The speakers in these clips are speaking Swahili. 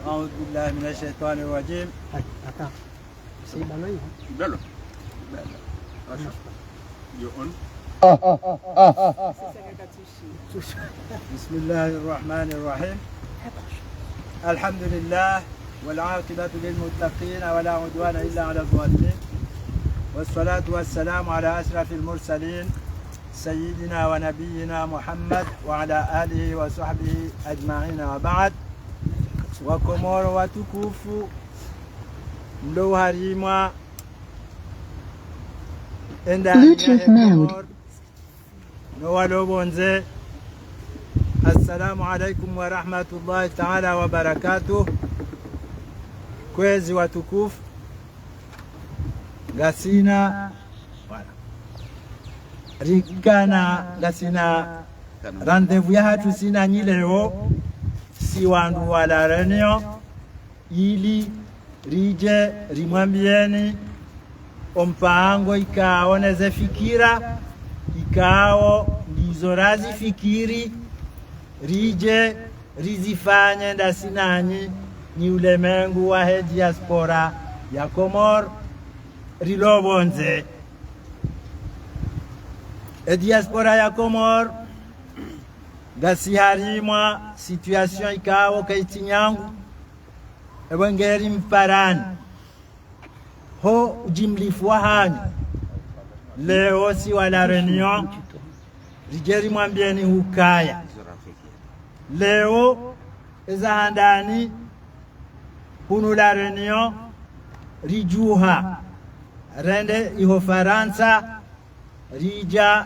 أعوذ بالله من الشيطان الرجيم. بسم الله الرحمن الرحيم. الحمد لله والعاقبة للمتقين ولا عدوان إلا على الظالمين، والصلاة والسلام على أشرف المرسلين سيدنا ونبينا محمد وعلى آله وصحبه أجمعين. وبعد. Wakomoro watukufu mlo harimwa enda Komoro no walobonze. Assalamu alaikum wa rahmatullahi ta'ala wa barakatuh. Kwezi watukufu gasina rikana gasina rendezvous ya hatu sina nyileo si wandu wala renio ili rije rimwambieni ompango ikaoneze fikira ikao ndizo razi fikiri rije rizifanye ndasinanyi ni ulemengu wa he diaspora ya Komoro rilobonze. Diaspora ya Komoro gasi harimwa situation ikawo kaitinyangu ebengeri mparani ho ujimlifu wa hanyu leo si wala reunion rijeri mwambieni hukaya leo ezahandani hunu la reunion rijuha rende iho Faransa rija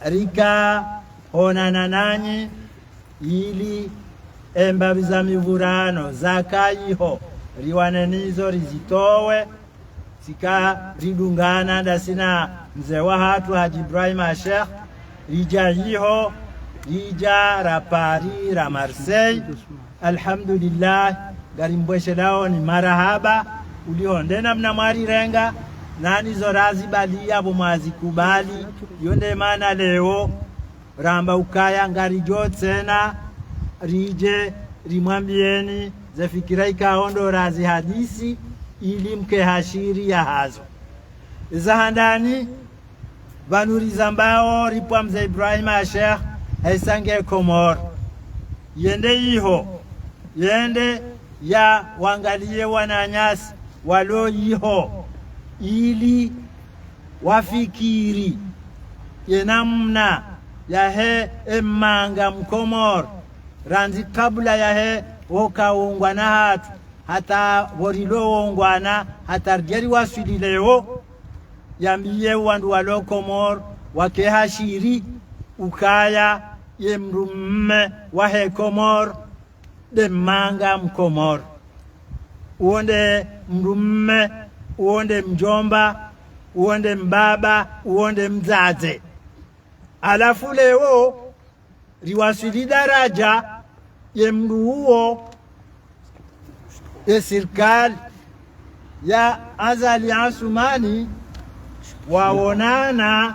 rika honana nanyi ili embabi za mivurano zakaiho riwanenizo rizitowe sika ridungana ndasina mzee wa hatu Haji Ibrahim Sheikh rija hiho rija ra Paris ra Marseille. Alhamdulillah garimbweshe lao ni marahaba ulihondena mna mwari renga nani zorazi bali abo mwazi kubali yonde mana leo ramba ukaya ngarijo tena rije rimwambieni zafikira ikaondo razi hadisi ili mke hashiri ya hazo zahandani vanuriza mbao ripwa mzee Ibrahim Sheikh haisange Komoro yende iho yende ya wangalie wananyasi walo iho ili wafikiri yenamna yahe emanga mkomoro ranzi kabla yahe wokaungwana hatu hata worilo wongwana hata rjeri waswili leo yambiye wandu walo Komoro wakehashiri ukaya yemrumme wahe Komoro de manga mkomoro uonde mrumme uonde mjomba uonde mbaba uonde mzaze. Alafu leo riwasili daraja ye mruo ye sirkali ya Azali Asumani waonana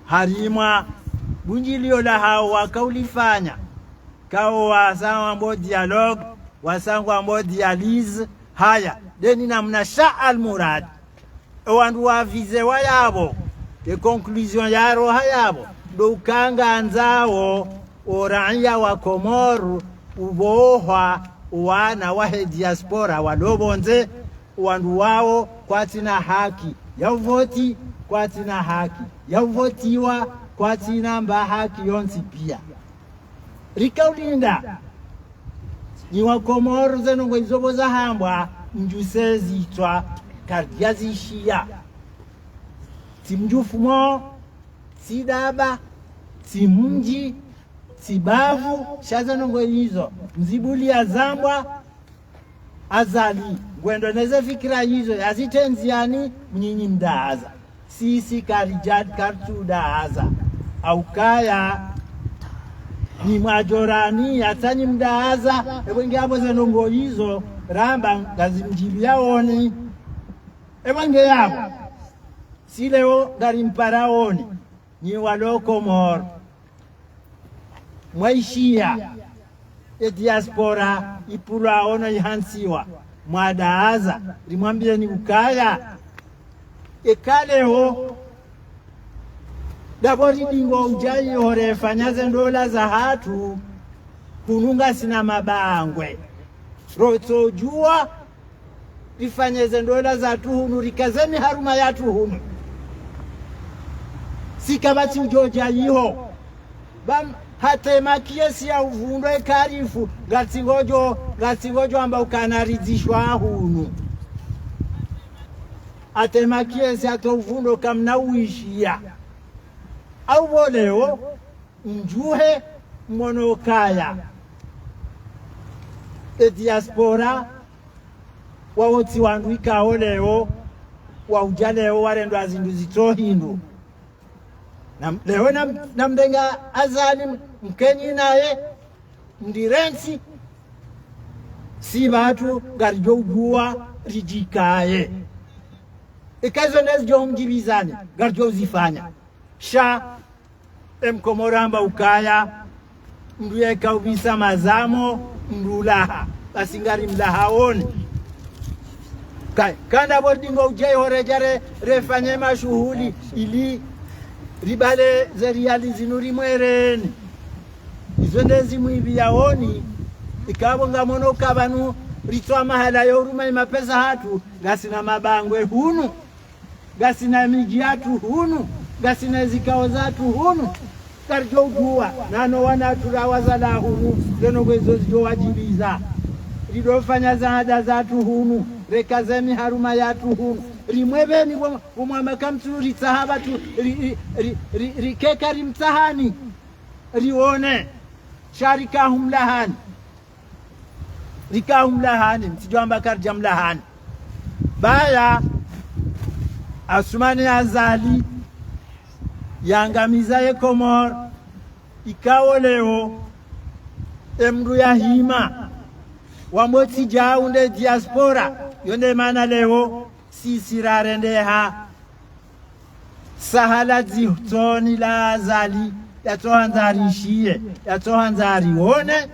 harimwa bunjilio la hao wakaulifanya kao wasawa mbo dialogue wasangwa mbo dialyse haya deni namna sha al-murad wandu wavize wayabo ke conclusion yaro hayabo do ukanga anzao orania wa Komoro ubohwa wana wahe diaspora walobonze wandu wao kwatina haki ya voti kwatina haki ya votiwa kwatina mba haki yonsi pia rikaulinda ni wa Komoro zenongo izobo za hambwa mjusezi itwa kardiazi shia timjufumo sidaba timji tibavu shazanongo hizo mzibuli ya zambwa azali gwendo neze fikira hizo yazitenziani mnyinyi mdaaza sisi karijad kartu daaza au kaya ni majorani yatanyi mdaaza ebwenge abo zenongo hizo ramba ngazimjili yaoni ebwenge yabo si leo ngarimparaoni ni walo Komoro mwaishia diaspora ipula ono ihansiwa mwadaaza limwambie ni ukaya ekaleho dabori dingo ujai hore fanyaze ndola za hatu kununga sina mabangwe roto jua rifanyeze ndola za tuhunu rikazeni haruma ya tuhunu sikabati ujoja yiho bam hatema kiesi ya uvundo ekarifu gatingojo amba ukanarizishwa hunu atema kiesi ato uvundo kamna uishia au voleo njuhe monokaya diaspora wawoti wandu ikao leo wauja leo warendo azindu zito hindu leo namdenga azali mkenyi naye ndirensi si batu garijo ujua rijikaye ikazo nezijo mjibizane garijo zifanya sha emkomoramba ukaya mdueka ubisa mazamo mdulaha basingari mlahaoni kanda bordingo ujai horejare refanye mashuhuli ili ribale zeriali zinuri mwereni izo ndezi mwibi yaoni ikabo ngamono kabanu ritwa mahala yoruma imapesa hatu gasina mabangwe hunu gasina miji hatu hunu gasina zikao zatu hunu karjo ujua nano wana turawaza la hunu leno kwezo zijo wajibiza ridofanya zahada zatu hunu rekazemi haruma yatu hunu rimwebeni umwamaka mtu ritahaba tu rikeka rimtahani rione sharika humlahani rika humlahani mtijwamba karja mlahani baya Asumani Azali yangamiza ye Komor ikawo leo emru ya hima wamoti jaunde diaspora yonde mana leo sisi rarendeha sahala zitoni la Azali yatohanzarishie yatohanzarione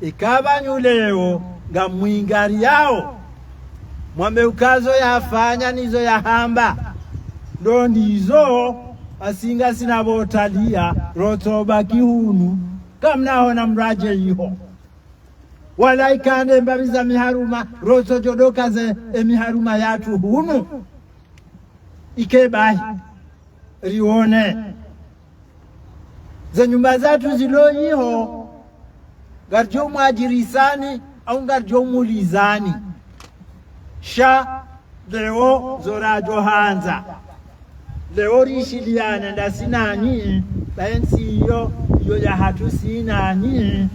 ikabanyu leo nga mwingari yao mwameukazo yafanya nizo yahamba ndo ndizo asinga sinabotalia rotoba kihunu kamnaona mraje yiho wala ikande mbabiza miharuma roto jodokaze miharuma yatu hunu ikebahi rione za nyumba zatu zilo yiho garjo mwajirisani au garjo mulizani sha leo zorajo hanza leo rishiliana ndasinani baensi yo ya hatu sinani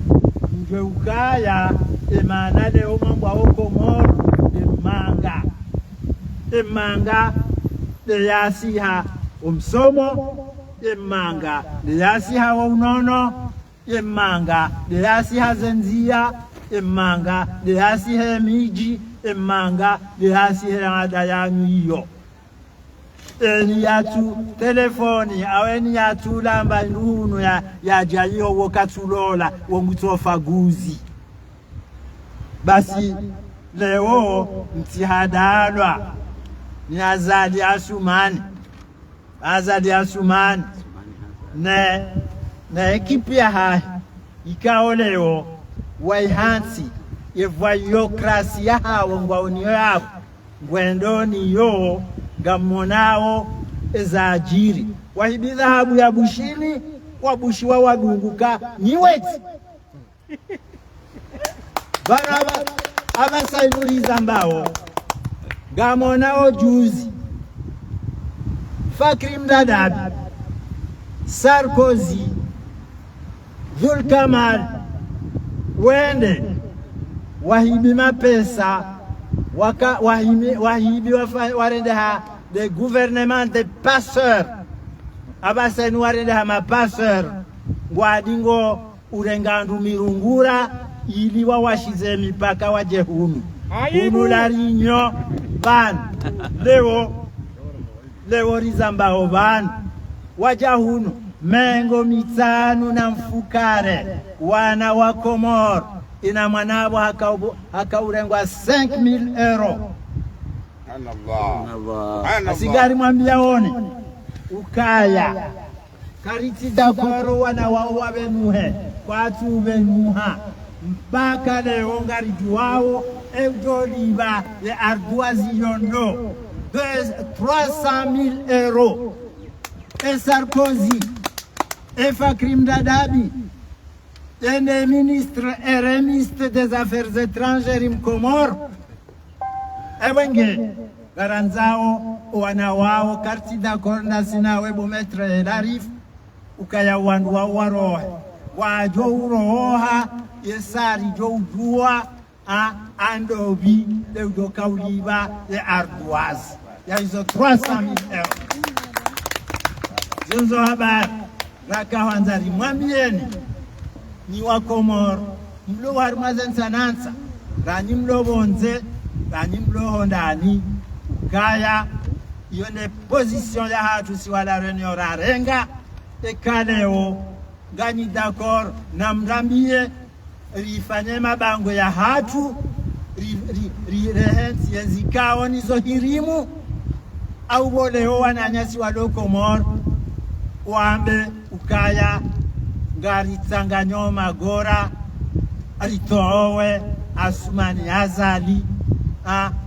njwe ukaya emana leo mambo wa Komor emanga le yasiha umsomo emanga le yasiha wa unono emanga le yasiha zenzia emanga le yasiha miji emanga le yasiha adayanyu iyo eni yatu telefoni aweni yatu lamba nduhunu ya jayiho wokatulola wongutofaguzi basi leo mtihadalwa ni Azali Asumani ne ekipia hai ikao leo waihansi yevoyokrasi ya hawo ngwauniyo yabo ngwendoni yo gamonao ezajiri wahibiza habu ya bushini wabushiwa wadunguka niweti baraba abasaiburiza mbao gamonao juzi Fakri Mdadabi Sarkozy Zulkamal wende wahibi mapesa wahibi warende ha de gouvernement de passeurs abaseni warende ha mapasseur ngwadingo urengandu mirungura ili wawashize mipaka waje hunu larinyo ban leo rizambao ban waja hunu mengo mitanu na mfukare wana wa Komor ina mwanabo hakaurengwa 5,000 euro. Asigari mwambia one ukaya kariti dakoro wana wawa benuhe kwa tu benuha mpaka leo ngari juao eudoliba le ardoisi yondo 300,000 euros. Et Sarkozy et Fakrim Dadabi et les ministres RMistes des Affaires étrangères im Comores wenge garanzao wana wao karti d'accord na sina webo metre larif ukaya wandu wa warohe wajo uroha yesari jo ujua andobi de do kauliba de ardoise ya hizo 300,000 euros. Zinzo habari rakawanzari mwambieni ni wa Komoro mlo warumazen sanansa ranyi mlo bonze ranyi mlo hondani ukaya yone position ya hatu si wala reunion rarenga ekaleo gani d'accord na mrambie rifanye mabango ya hatu rirehensi ya zikao nizo hirimu au boleo wananyasi walo Komoro wambe ukaya ngari tsanganyo magora alitowe Asumani Azali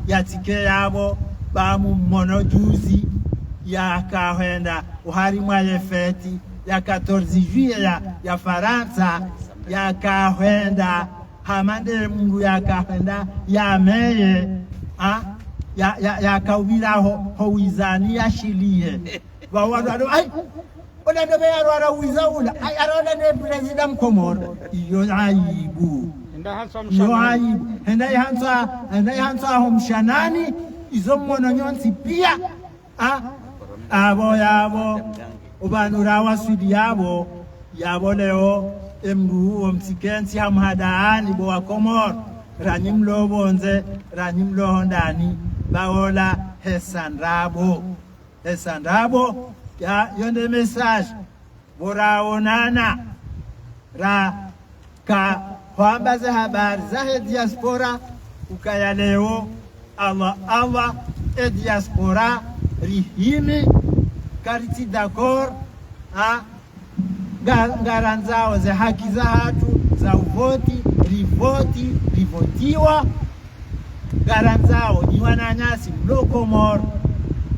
yatike yabo bamu mmono juzi yakahenda uhari mwaye feti ya 14 juillet ya Faransa yakahenda hamande mungu yakahenda ya meye yakawila howizani ya shilie wawadado ai ona dobe yarwara wizaula ai arona ne president Komoro iyo aibu yo aibu henda hansa homshanani izo mmono nyonsi pia abo yabo ubanura wasudi yabo leo emru omsikensi hamhadaani bo wa Komoro ranimlo bonze ranimlo hondani baola hesandrabo ya yonde message boraonana ra ka kwambaze habari za diaspora ukaya leo Allah e diaspora rihimi kariti d'accord garanzao za haki za hatu za uvoti rivotiwa garanzao ni wananyasi mlo Komoro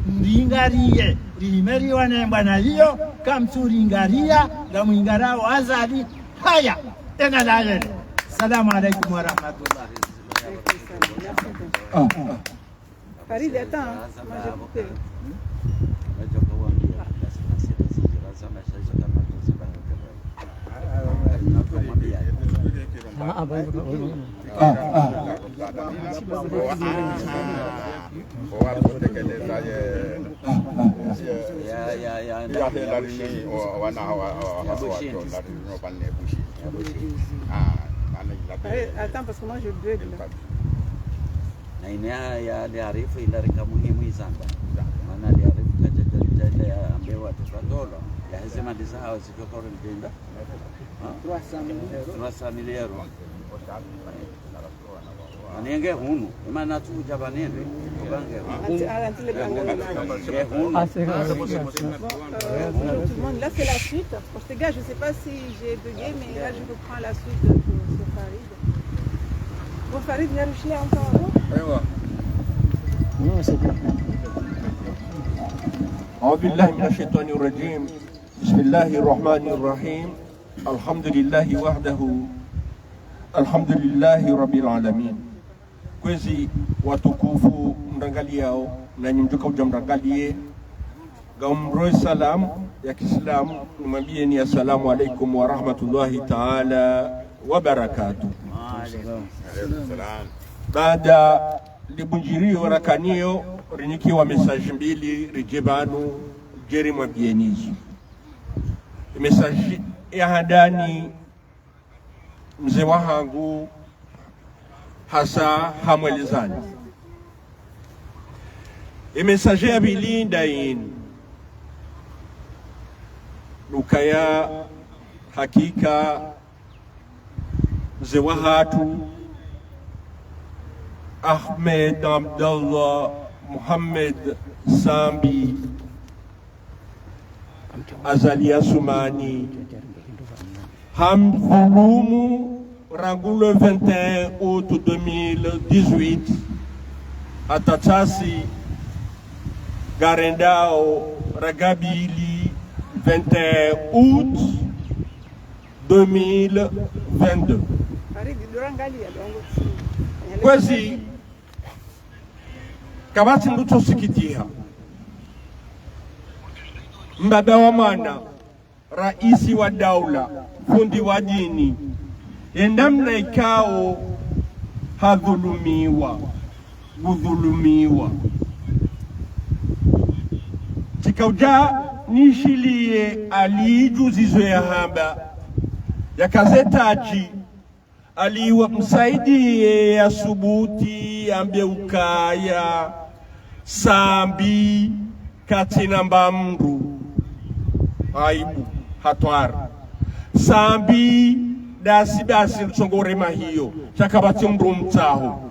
mringarie rimeriwa nembwa na hiyo kamsuringaria ga mwingarao Azali haya engalayele. Salamu alaikum wa rahmatullah. Farid, attends, moi j'ai coupé. Attends, parce que moi je bug là. Na ini ya diarifu indarika muhimu sana. Maana diarifu kaja ya ambewa tutatola. Ya hizima disahau sikokoro ndinda. 300,000 euros. Anenge hunu, maana tu jabanende. Là c'est la suite. Pour ces gars, je sais pas si j'ai bugué, mais là je reprends la suite pour ce Farid. Bon Farid, viens le chier encore. Non, c'est bien. أعوذ بالله من الشيطان الرجيم. بسم الله الرحمن الرحيم. الحمد لله وحده. الحمد لله رب العالمين. Kwezi watukufu mrangaliao na nyimjuka ujamrangalie gaumroi salam ya Kiislamu nimwambie ni assalamu alaikum wa rahmatullahi ta'ala wa barakatuh. Baada libunjirio rakanio rinyikiwa message mbili rijebanu jeri mwambienizi message ya hadani mzee wangu hasa hamwelezani message ya bilinda in ukaya hakika mzee wa hatu Ahmed Abdallah Muhammad Sambi Azali Assoumani Hamdouloumou Rangou le 21 août 2018 à Tatchasi Garendao Ragabili 21 août 2022. Kwezi kabati nduto sikitia mbaba wa mana raisi wa daula fundi wa dini endamna ikao hadhulumiwa gudhulumiwa tikauja nishilie alijuzizo ya hamba ya kazetaji aliwa msaidie ya subuti ambe ukaya sambi katina mbamru aibu hatwara sambi dasi nsongore mahiyo chakabati mru mtaho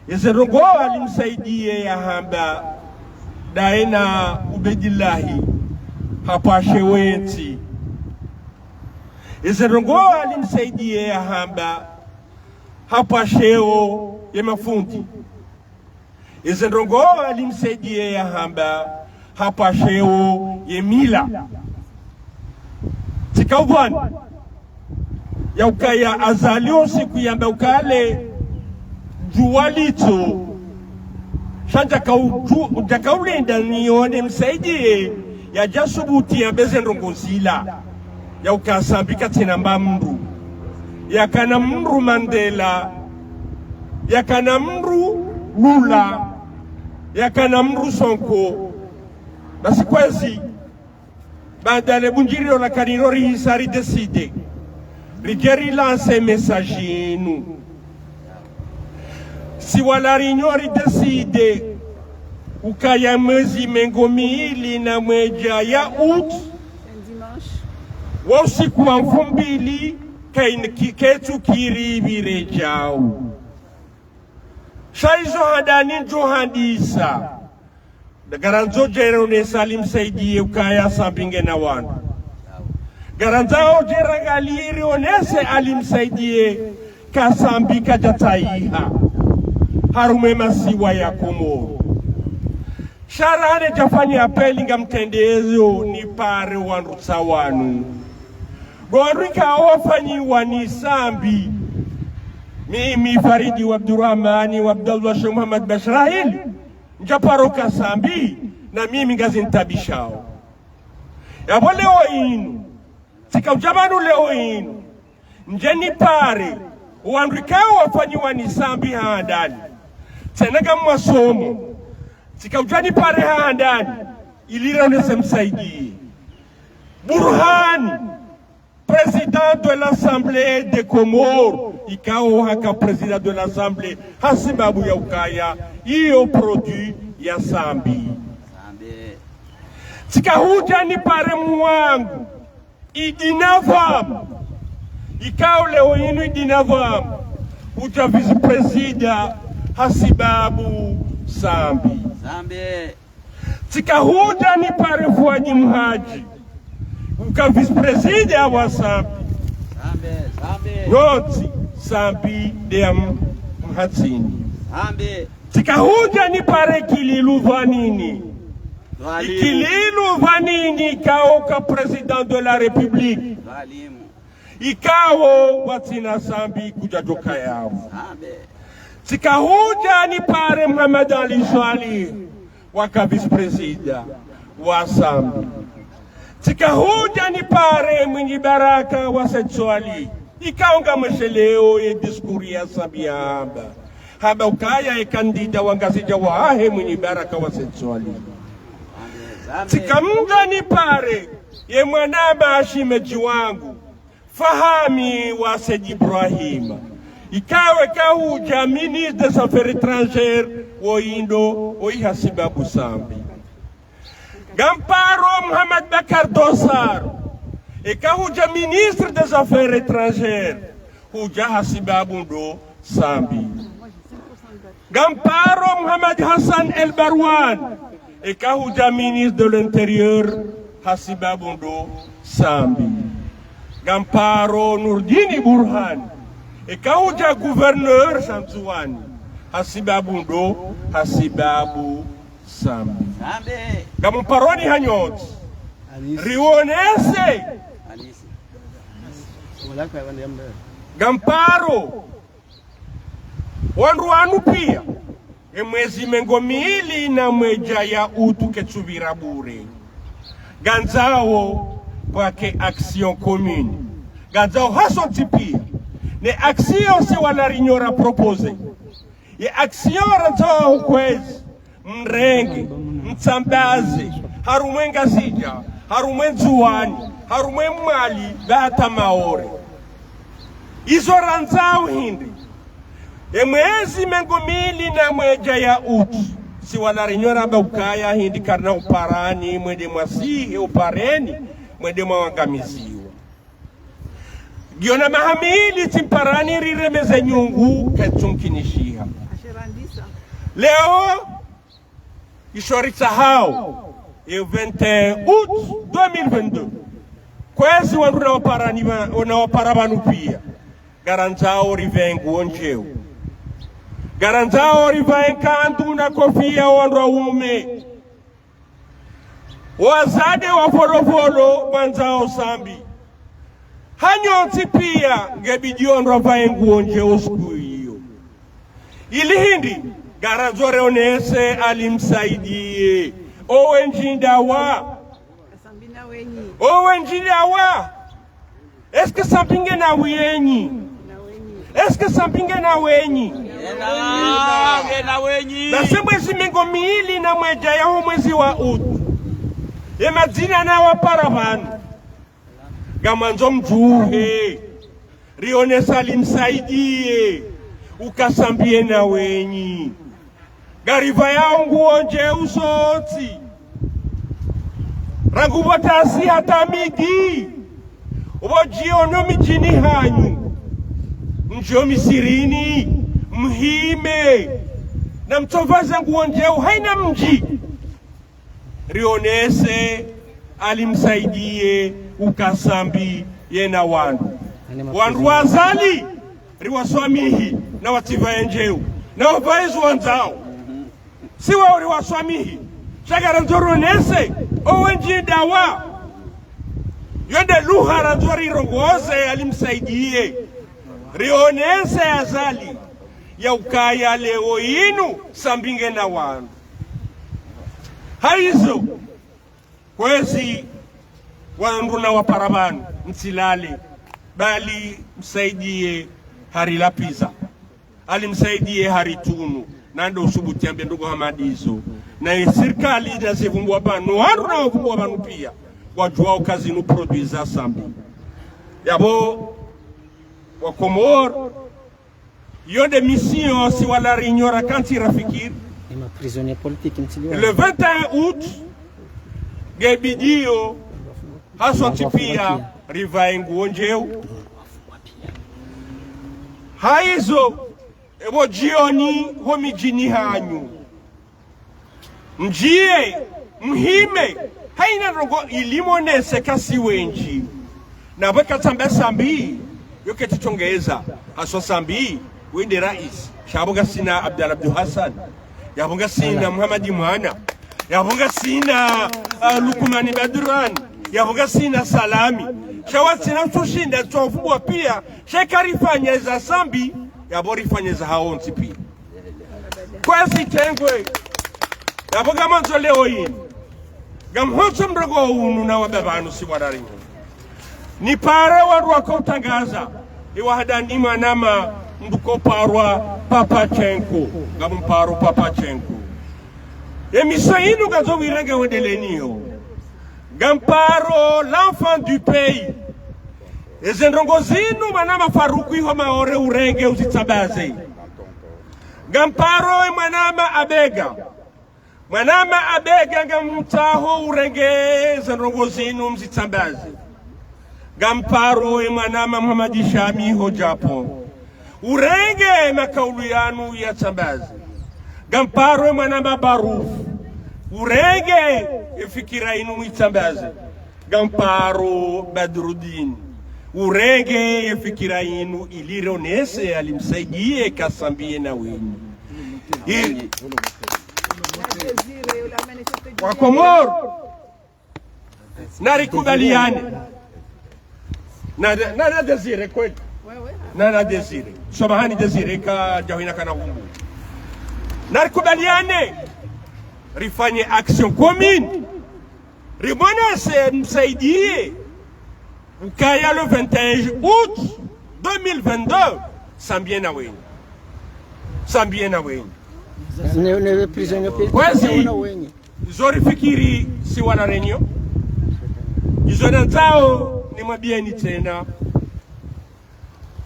yezerongo alimsaidie ya hamba daena ubedillahi hapashe wenti yezerongo alimsaidie ya hamba hapasheo ya mafundi yezerongo alimsaidie ya hamba hapasheo ya mila tikaubwani ya ukaya azalio siku yamba ukale juwalito shanja kaulinda nione msaidie ya jasubuti ya bezenrongo zila ya ukasambika tena mbamru ya kana mru Mandela ya kana mru Lula ya kana mru Sonko basi kwezi bandale bunjiri ona kanirori hisari decide rigeri lance message nous si wala rinyori decide ukaya mwezi mengomili na mweja ya août wosiku wa 2000 ketu kiribire jao shaizo hadani johadisa garanzo jerone salim saidi ukaya sampinge na wana garanzao jeragaliri onese alimsaidie kasambika jataiha harume masiwa ya Komoro sharane jafanya apeli ngamtendezo ni pare wanrusa wanu Gwarika wafanyi wani sambi mimi Faridi wa Abdurrahmani wa Abdallah Sheikh Muhammad Bashrahil njaparoka sambi na mimi ngazintabishao yabo leo inu tika ujabanu leo inu njeni pare wanrikao wafanyi wani sambi haandani tenaga mwasomo tika ujani pare haandani ilira unese msaidie Burhani président de l'Assemblée des Comores, ikao haka président de l'Assemblée, hasibabu ya ukaya, iyo produit ya sambi. Tikahuja ni pare mwangu, idinavam, ikao leo inu idinavam, uja vice-président, hasibabu sambi. Tikahuja ni pare fuaji mhaji, uka vice-président wa sambi noti sambi de mhatsini tikahuja ni pare kililu vanini ikililu vanini kao ka président de la république ikao watina sambi kujadoka yao tikahuja ni pare Muhammad Ali Swali waka vice-président wa sambi tikahuja ni pare mwingi baraka wa Setswali ikaonga msheleo ye diskuri ya sabiamba haba ukaya ye kandida wangazija wahe mwingi baraka wa Setswali tikamga ni pare ye mwanaba ashimeji wangu Fahami wa Sedi Ibrahima ikawe kahuja ministre des affaires étrangères wo indo o ihasibabu sambi Gamparo Muhammad Bakar Dosar ikahuja ministre des affaires étrangères huja hasibabu ndo sambi. Gamparo Muhammad Hassan El Barwan eka huja ministre de l'Intérieur hasibabu ndo sambi. Gamparo Nurdini Burhan eka huja gouverneur Shamsuani hasibabu ndo hasibabu sambi. Gamparoni hanyot rionese Gamparo wanruanu pia emwezi mengomili na mweja ya utu ketsubira bure ganzao kwake action commune ganzao hasonti pia ne action se wanarinyora propose ye action ranzao ukwezi mrenge mtsambaze harumwenga zija harumwe nzuwani harumwe mwali bata maore izo ranzao hindi emwezi mengomili na mweja ya utu si wanarinyora baukaya hindi karna uparani mwede mwasihe upareni mwede mwangamiziwa giona mahamili timparani riremeze nyungu ketsumkinishiha leo ishorita hao e 21 août 2022 kwezi wandu na waparabanu pia garanzao rivengu onjeu garanzao rivaenkandu na kofia wandu wa ume wazade wa folofolo manzao sambi hanyonsi pia ngebidiondu wavaengu onjeu siku hiyo ili hindi garanzore onese alimsaidie owe njindawa eske sampinge na wenyi eske sampinge na wenyi na semwezi mengomili na mweja ya mwezi wa utu emadzina na waparavanu gamanzo mjuhe rionesa alimsaidie ukasambie na wenyi gariva yao nguonje usoti rangubotasi hata migi ubojiono mijini hanyu mjio misirini mhime na mtovaza nguonjeu haina mji rionese alimsaidie ukasambi yena wandu wazali riwaswamihi na wativa enjeu na wavaizu wanzao siwa uri waswamihi shagara nzoro nese owe njidawa yonde luhara nzori rongoze alimsaidie rionese azali ya ukaya leo inu sambinge na wanu haizo kwezi wandu na waparabanu msilale bali msaidie hari lapiza alimsaidie hari tunu nando usubuti ambe ndugu hamadizo na serikali inazivumbua banu wandu na wavumbua banu pia wajuao kazi nu produiza sambi yabo wakomor yonde mission si wala rignora kanti rafikir le 21 août gebidio hasonti pia rivaengu onjeu haizo ebo jioni homi jini hanyu mjie mhime haina rogo ilimonese kasi wenji na baka tamba sambi yoke tichongeza haswa sambi wende rais shabuga sina Abdul Hassan yabuga sina Muhammad Mwana yabuga sina Lukumani Badran yabuga sina Salami shawati na tushinda tofubwa pia shekarifanya za sambi yaborifanya za haonti pia kwezi tengwe yabuga manzo leo hii gamhotso mdogo unu na wababanu si wadarinyo ni pare wadu wakautangaza iwahadandima nama nduko parwa Papachenko gamparo Papachenko emisa inu gazo wirenge wedeleniyo gamparo l'enfant du pays ezendrongo zinu manama Faruku iho maore urenge uzitsabaze gamparo manama abega ngamutaho urenge ezendrongo zinu mzitsabaze gamparo e manama Muhammad Shami hojapo urenge makaulu yanu ya Tsambazi gamparo e manama Baruf urenge fikira inu Tsambazi gamparo Badruddin urenge fikira inu ilironese alimsaidie kasambie na wenyu wa Komoro narikubaliane na Desire kweli na Desire samahani Desire ka jawina kana umbu narikubaliane rifanye action commune rimonese msaidie ukaya le 21 août 2022 sambie na wenyu kwezi zorifikiri si wana renyo izona zao ni mabieni tena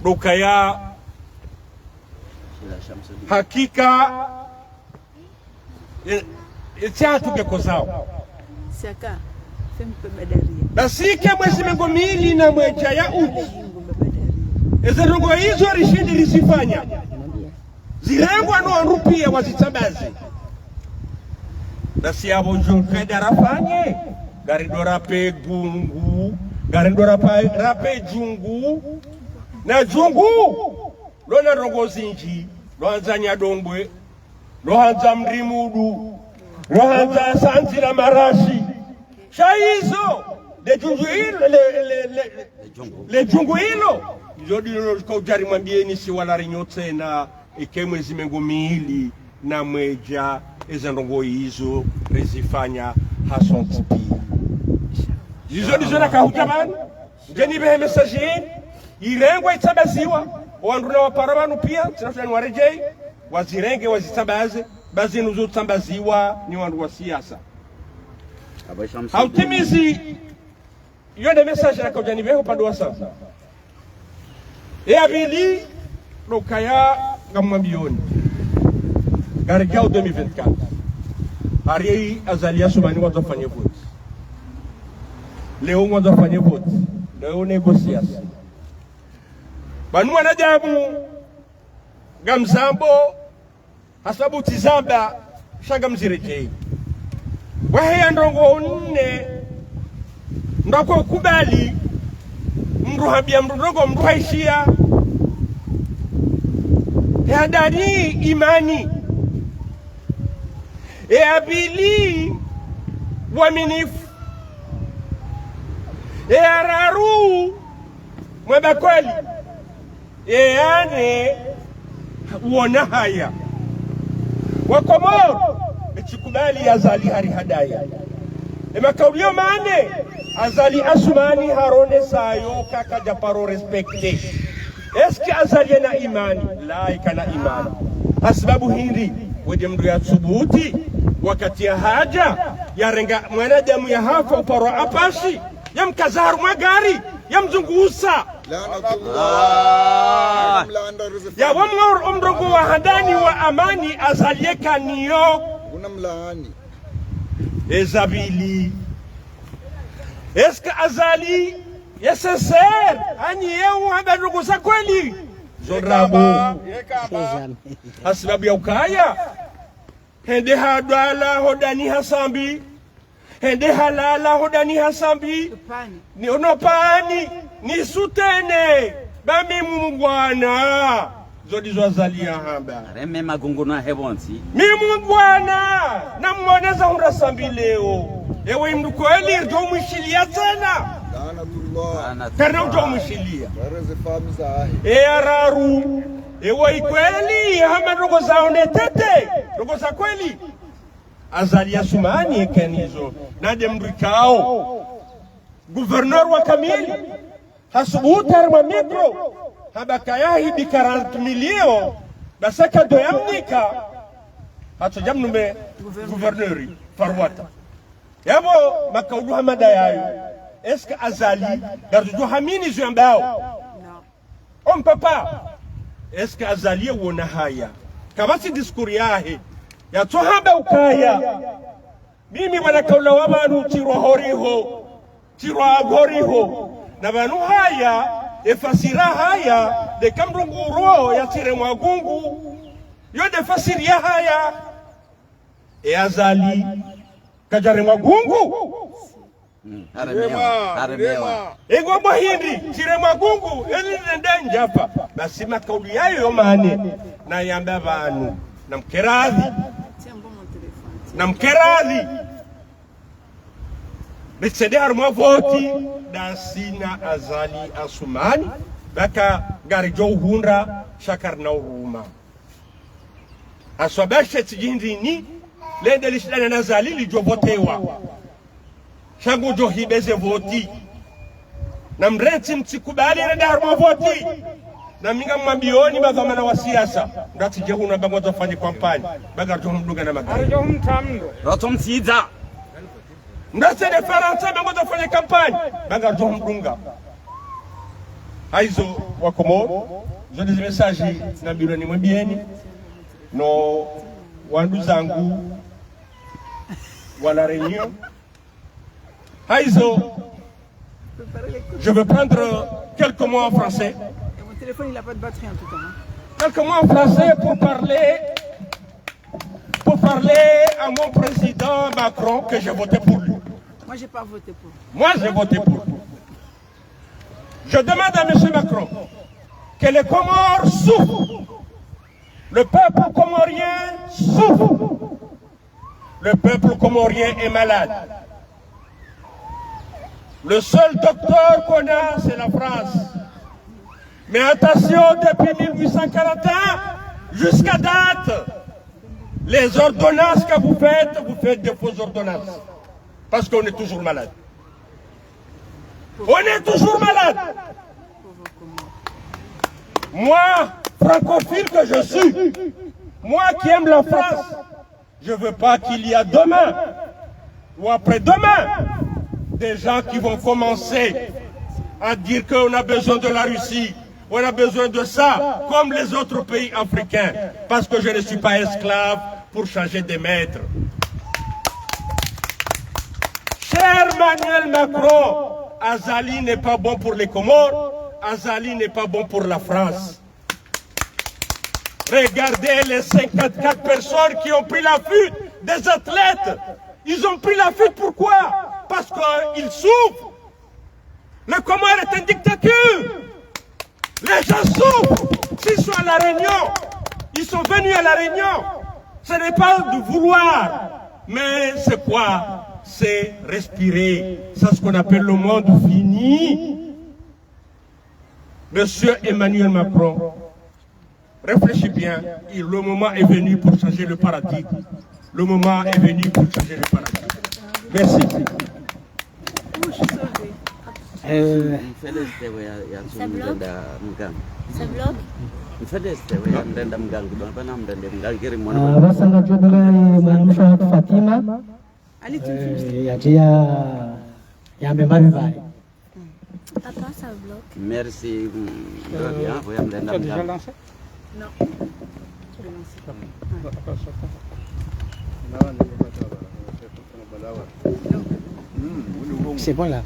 Rukaya hakika chatu geko zao Saka fempe badaria basike mwezi mengomili na mweja ya uji eze rungo hizo rishidi risifanya zirengwa no rupia wazitsambazi nasi abo jonke darafanye garido rape gungu garido rape jungu na jungu lona rongo zinji lohanza Nyadombwe lohanza Mrimudu lohanza Sanzira Marashi shaizo de jungu hilo le jungu hilo jodi ko jari mwambieni si wala rinyote na ikemwezi mengomili na mweja ezandongo hizo rezifanya hasontipi hizo ndizo nakahutamani jeni behe message irengwa itsabaziwa wanduna waparabanu pia tinafutani warejei wazirenge wazitsabaze bazinu zo tsambaziwa ni wandu wa siasa hautimizi yonde message nakajani behe upande wa sasa abili Rukaya gamwambioni garigao 2024 hari azalia sumani wazafanye vote leo wazafanye vote leo negociation banu wanajamu gamzambo hasabu tizamba shaga mzirejei wahe ndongo nne ndako kubali mruhabia mrudogo mruhaishia hadari imani abili waminifu araru mwabakweli ane uona haya wakomoro ichikubali azali hari hadaya makaulio mane azali asumani harone sayo kaka japaro respecte eski azali na imani laika na imani asbabu hindi wede mdu ya thubuti wakati ya haja ya renga mwanadamu ya hafa uparo apashi ya mkazaru magari ya mzungusa ya wamwar umrongo wa hadani wa amani azalieka niyo unamlaani ezabili eska azali yeseser ani yeu haba ndugu za kweli zodrabu asbabu ya ukaya hende hadwala hodani hasambi hende halala hodani hasambi ni onopani ni sutene bami mungwana zodizo azalia hamba reme magunguna hebonsi mungwana na mmoneza urasambi leo ewe mdukweli ndo mwishilia tena karna ndo mwishilia araru ewe ikweli hama ndogo zao netete ndogo za kweli azalia sumani ekenizo nade mrikao guvernor wa kamili hasubutar wa mikro habakayahi bi 40 milio basaka doyamnika hato jamnume gouverneur farwata yabo makaudu hamada yayo eska azali gardu hamini zambao on papa eska azali wona haya kabasi diskuri yahe ya tohaba ukaya mimi wanakaula wabanu tirwa horiho tirwa agoriho na vanu haya efasira haya de kamrunguro ya tire mwagungu yo de fasiria haya e azali kajare mwagungu haremewa ego bahindi tire mwagungu eli nende njapa basi makauli yayo mane na yamba vanu na mkeradhi Tiens bon mon téléphone. na mkeradhi Ritsede harma voti dan sina azali asumani baka garijo hundra shakar na uruma aswabashe tijindi ni lende lishidana na azali lijo votewa shangu jo hibeze voti na mrenti mtikubali rende harma voti na minga mabioni madhamana wa siasa ndati je huna bango zafanye kampani baga jo mdunga na magari arjo mtamndo rotom siza ndase de faransa bango zafanye kampani baga jo mdunga haizo wakomo je des messages na biro ni mbieni no wandu zangu wala réunion haizo je vais prendre quelques mots en français. Et mon téléphone, il n'a pas de batterie en tout cas. Hein. Quelques mots en français pour parler à mon président Macron que j'ai voté pour lui. Moi, j'ai pas voté pour. Moi, j'ai voté pour lui. Je demande à M. Macron que les Comores souffrent. Le peuple comorien souffre. Le peuple comorien est malade. Le seul docteur qu'on a, c'est la France. Mais attention, depuis 1841, jusqu'à date, les ordonnances que vous faites de fausses ordonnances. Parce qu'on est toujours malade. On est toujours malade. Moi, francophile que je suis, moi qui aime la France, je ne veux pas qu'il y ait demain ou après-demain des gens qui vont commencer à dire qu'on a besoin de la Russie, on a besoin de ça, comme les autres pays africains, parce que je ne suis pas esclave pour changer de maître. Cher Emmanuel Macron, Azali n'est pas bon pour les Comores, Azali n'est pas bon pour la France. Regardez les 54 personnes qui ont pris la fuite, des athlètes. Ils ont pris la fuite, pourquoi? Parce qu'ils souffrent. Le Comore est une dictature. Les gens souffrent. S'ils sont à la Réunion, ils sont venus à la Réunion. Ce n'est pas de vouloir, mais c'est quoi? C'est respirer. C'est ce qu'on appelle le monde fini. Monsieur Emmanuel Macron, réfléchis bien. Le moment est venu pour changer le paradigme. Le moment est venu pour changer le paradigme. Merci. Oh, je suis sauvée. mfelezitewe Ça bloque? yatsumndenda mgangu Ça bloque? mfelezitewe yamndenda mgangu bana mndende mgangu kiri mwana basanga jodole mwanamsho watu Fatima Allez, tu me filmes. yatia yambe mabibai Papa, ça bloque. merci ndobi hapo yamndenda tu as déjà mgangu lancé Non. Je vais lancer. c'est bon là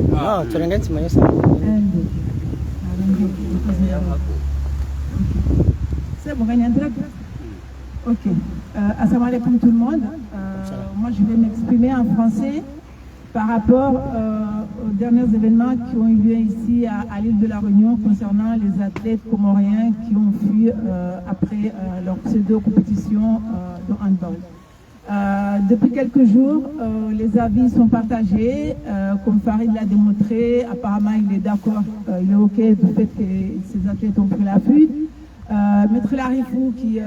non turengenzi mayesa C'est bon, gagne un direct. Ok. Assalamu alaikum tout le monde. Moi, je vais m'exprimer en français par rapport aux derniers événements qui ont eu lieu ici à l'île de la Réunion concernant les athlètes comoriens qui ont fui après leur pseudo-compétition de handball. Depuis quelques jours, les avis sont partagés. Comme Farid l'a démontré, apparemment il est d'accord, il est OK du fait que ces athlètes ont pris la fuite. Maître Larifou qui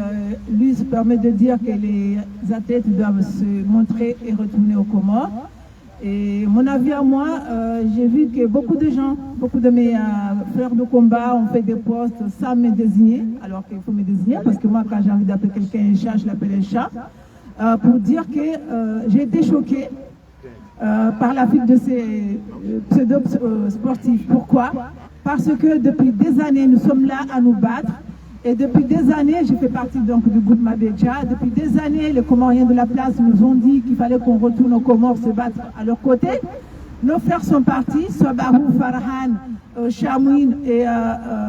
lui se permet de dire que les athlètes doivent se montrer et retourner aux Comores. Et mon avis à moi, j'ai vu que beaucoup de gens, beaucoup de mes frères de combat ont fait des postes sans me désigner, alors qu'il faut me désigner, parce que moi quand j'ai envie d'appeler quelqu'un un chat, je l'appelle un chat, pour dire que j'ai été choquée par la fuite de ces pseudo-sportifs. Pourquoi? Parce que depuis des années, nous sommes là à nous battre. Et depuis des années, je fais partie donc du groupe Mabedja. Depuis des années, les Comoriens de la place nous ont dit qu'il fallait qu'on retourne aux Comores se battre à leur côté. Nos frères sont partis, Sobarou, Farhan, Chamouine et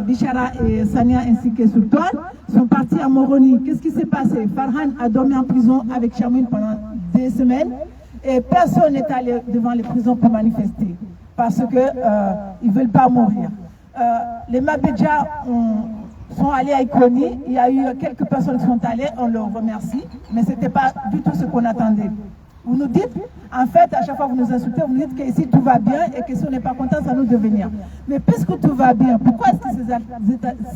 Bichara et Sania ainsi que Sultan sont partis à Moroni. Qu'est-ce qui s'est passé? Farhan a dormi en prison avec Chamouine pendant des semaines et personne n'est allé devant les prisons pour manifester parce qu'ils ne veulent pas mourir. Les Mabedja sont allés à Ikoni, il y a eu quelques personnes qui sont allées, on leur remercie, mais ce n'était pas du tout ce qu'on attendait. Vous nous dites, en fait, à chaque fois que vous nous insultez, vous nous dites qu'ici tout va bien et que si on n'est pas content, ça nous de venir. Mais puisque tout va bien, pourquoi est-ce que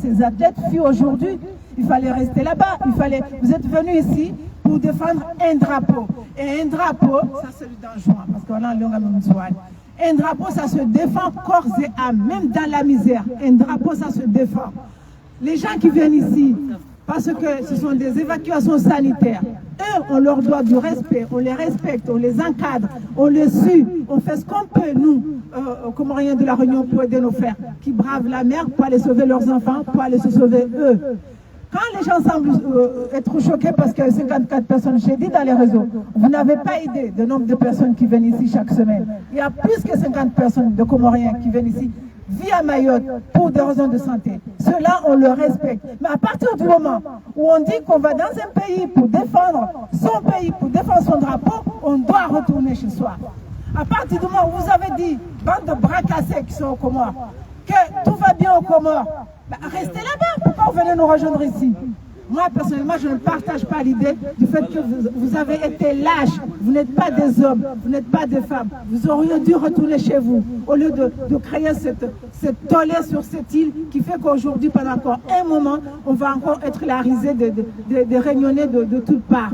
ces athlètes fuient aujourd'hui? Il fallait rester là-bas, vous êtes venus ici pour défendre un drapeau. Et un drapeau, ça c'est le dangereux, parce qu'on a un drapeau, ça se défend corps et âme, même dans la misère. Un drapeau, ça se défend. Les gens qui viennent ici, parce que ce sont des évacuations sanitaires, eux, on leur doit du respect, on les respecte, on les encadre, on les suit, on fait ce qu'on peut, nous, Comoriens de la Réunion, pour aider nos frères qui bravent la mer pour aller sauver leurs enfants, pour aller se sauver eux. Quand les gens semblent être choqués parce que 54 personnes, j'ai dit dans les réseaux, vous n'avez pas idée du nombre de personnes qui viennent ici chaque semaine. Il y a plus que 50 personnes de Comoriens qui viennent ici via Mayotte pour des raisons de santé. Cela, on le respecte. Mais à partir du moment où on dit qu'on va dans un pays pour défendre son pays, pour défendre son drapeau, on doit retourner chez soi. À partir du moment où vous avez dit, bande de bras cassés qui sont aux Comores, que tout va bien aux Comores, restez là-bas. Pourquoi vous venez nous rejoindre ici? Moi, personnellement, je ne partage pas l'idée du fait que vous avez été lâches. Vous n'êtes pas des hommes, vous n'êtes pas des femmes. Vous auriez dû retourner chez vous au lieu de créer cette tollée sur cette île qui fait qu'aujourd'hui, pendant encore un moment, on va encore être la risée des Réunionnais de toutes parts.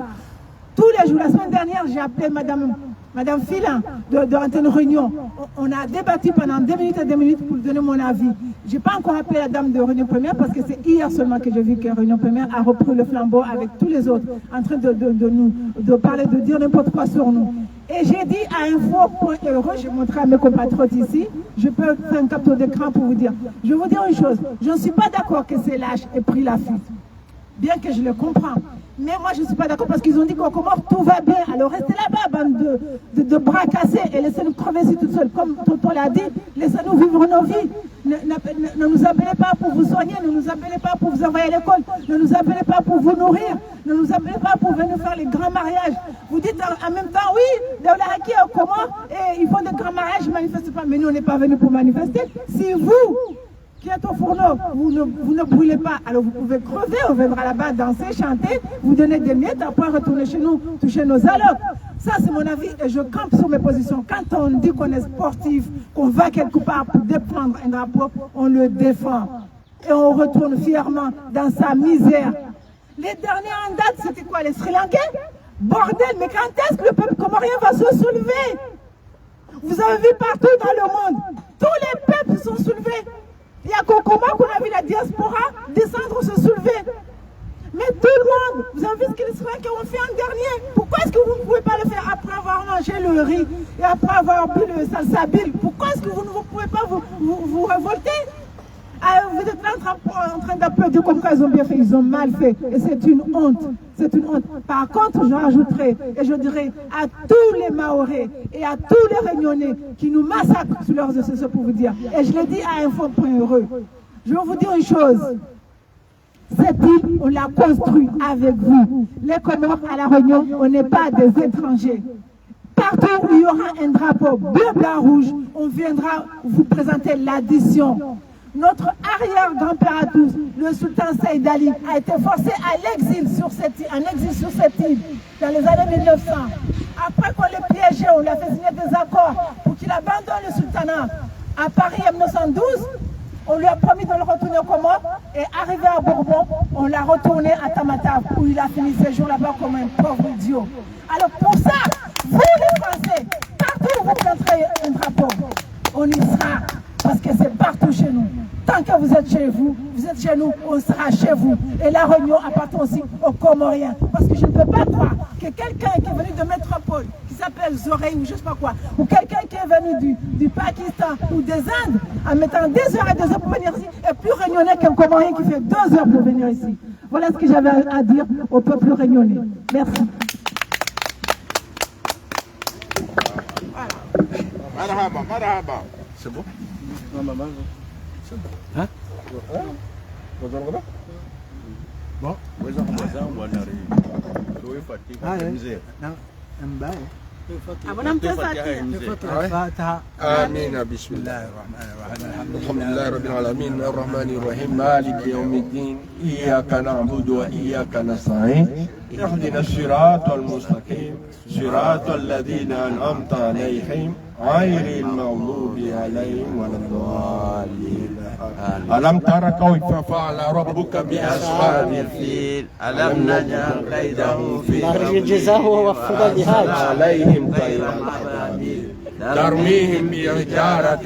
Tous les jours, la semaine dernière, j'ai appelé Madame Filin de une réunion. On a débattu pendant 2 minutes et 2 minutes pour donner mon avis. Je n'ai pas encore appelé la dame de Réunion Première parce que c'est hier seulement que j'ai vu que Réunion Première a repris le flambeau avec tous les autres en train de parler, de dire n'importe quoi sur nous. Et j'ai dit à Info.heureux, j'ai montré à mes compatriotes ici, je peux faire un capture d'écran pour vous dire. Je vais vous dire une chose, je ne suis pas d'accord que ces lâches aient pris la fuite. Bien que je le comprends. Mais moi, je ne suis pas d'accord parce qu'ils ont dit qu'au Comores, tout va bien. Alors restez là-bas, bande de bras cassés, et laissez-nous crever ici tout seuls. Comme Tonton l'a dit, laissez-nous vivre nos vies. Ne nous appelez pas pour vous soigner, ne nous appelez pas pour vous envoyer à l'école, ne nous appelez pas pour vous nourrir, ne nous appelez pas pour venir faire les grands mariages. Vous dites en même temps, oui, Daoula Haki est au Comores, et ils font des grands mariages, ils ne manifestent pas. Mais nous, on n'est pas venus pour manifester. Si vous, qui êtes au fourneau, vous ne brûlez pas, alors vous pouvez crever, on viendra là-bas danser, chanter, vous donner des miettes, après retourner chez nous, toucher nos allocs. Ça, c'est mon avis et je campe sur mes positions. Quand on dit qu'on est sportif, qu'on va quelque part pour défendre un drapeau, on le défend. Et on retourne fièrement dans sa misère. Les derniers en date, c'était quoi? Les Sri Lankais? Bordel, mais quand est-ce que le peuple comorien va se soulever? Vous avez vu partout dans le monde, tous les peuples sont soulevés. Il y a qu'au Comores qu'on a vu la diaspora descendre, se soulever. Mais tout le monde, vous avez vu ce que les Sri Lankais ont fait en dernier. Pourquoi est-ce que vous ne pouvez pas le faire après avoir mangé le riz et après avoir bu le salsabil? Pourquoi est-ce que vous ne pouvez pas vous révolter? Vous êtes là en train d'applaudir comme quoi ils ont bien fait, ils ont mal fait. Et c'est une honte. C'est une honte. Par contre, je rajouterai et je dirai à tous les Mahorais et à tous les Réunionnais qui nous massacrent sur leurs réseaux pour vous dire, et je l'ai dit à Info.heureux, je vais vous dire une chose. Cette île, on l'a construite avec vous. Les Comores à la Réunion, on n'est pas des étrangers. Partout où il y aura un drapeau bleu, blanc, rouge, on viendra vous présenter l'addition. Notre arrière-grand-père à tous, le sultan Saïd Ali, a été forcé à l'exil sur cette île, dans les années 1900. Après qu'on l'ait piégé, on lui a fait signer des accords pour qu'il abandonne le sultanat. À Paris en 1912, on lui a promis de le retourner au Comores, et arrivé à Bourbon, on l'a retourné à Tamatave, où il a fini ses jours là-bas comme un pauvre idiot. Alors pour ça, vous les Français, partout où vous planterez un drapeau, on y sera. Parce que c'est partout chez nous. Tant que vous êtes chez vous, vous êtes chez nous, on sera chez vous. Et la Réunion appartient aussi aux Comoriens. Parce que je ne peux pas croire que quelqu'un qui est venu de métropole, qui s'appelle Zoré ou je sais pas quoi, ou quelqu'un qui est venu du Pakistan ou des Indes, en mettant 2 heures et 2 heures pour venir ici, est plus réunionnais qu'un Comorien qui fait 2 heures pour venir ici. Voilà ce que j'avais à dire au peuple réunionnais. Merci. Marhaba, marhaba. C'est bon? Hein? Bon. آمين بسم الله الرحمن الرحيم الحمد لله رب العالمين الرحمن الرحيم مالك يوم الدين إياك نعبد وإياك نستعين اهدنا الصراط المستقيم صراط الذين أنعمت عليهم غير المغضوب عليهم ولا الضالين ألم تر كيف فعل ربك بأصحاب الفيل ألم نجعل كيدهم في الجزاء ووفق الجهاد عليهم طيرا ترميهم بحجارة